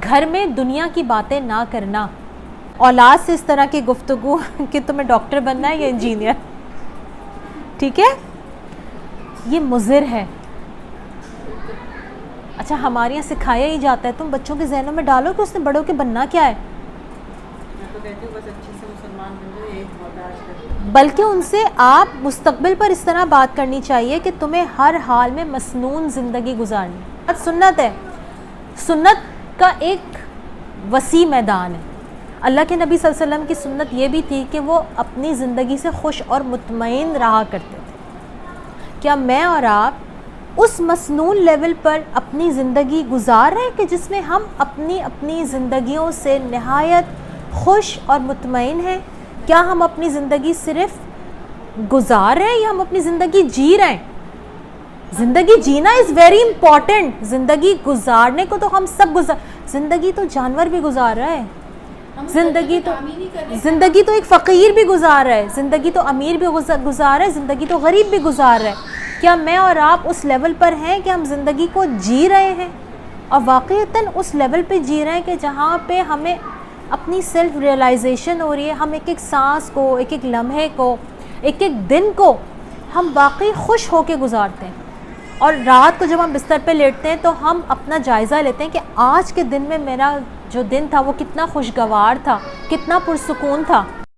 گھر میں دنیا کی باتیں نہ کرنا، اولاد سے اس طرح کی گفتگو کہ تمہیں ڈاکٹر بننا ہے یا انجینئر، ٹھیک ہے، یہ مضر ہے. اچھا ہمارے یہاں سکھایا ہی جاتا ہے، تم بچوں کے ذہنوں میں ڈالو کہ اس نے بڑوں کے بننا کیا ہے، بلکہ ان سے آپ مستقبل پر اس طرح بات کرنی چاہیے کہ تمہیں ہر حال میں مسنون زندگی گزارنی. سنت ہے، سنت کا ایک وسیع میدان ہے. اللہ کے نبی صلی اللہ علیہ وسلم کی سنت یہ بھی تھی کہ وہ اپنی زندگی سے خوش اور مطمئن رہا کرتے تھے. کیا میں اور آپ اس مسنون لیول پر اپنی زندگی گزار رہے ہیں کہ جس میں ہم اپنی زندگیوں سے نہایت خوش اور مطمئن ہیں؟ کیا ہم اپنی زندگی صرف گزار رہے ہیں یا ہم اپنی زندگی جی رہے ہیں؟ زندگی جینا از ویری امپورٹنٹ. زندگی گزارنے کو تو ہم سب زندگی تو جانور بھی گزار رہا ہے، زندگی تو ایک فقیر بھی گزار رہا ہے، زندگی تو امیر بھی گزار رہا ہے، زندگی تو غریب بھی گزار رہا ہے. کیا میں اور آپ اس لیول پر ہیں کہ ہم زندگی کو جی رہے ہیں اور واقعتاً اس لیول پہ جی رہے ہیں کہ جہاں پہ ہمیں اپنی سیلف ریئلائزیشن ہو رہی ہے، ہم ایک ایک سانس کو، ایک ایک لمحے کو، ایک ایک دن کو ہم واقعی خوش ہو کے گزارتے ہیں. اور رات کو جب ہم بستر پہ لیٹتے ہیں تو ہم اپنا جائزہ لیتے ہیں کہ آج کے دن میں میرا جو دن تھا وہ کتنا خوشگوار تھا، کتنا پرسکون تھا.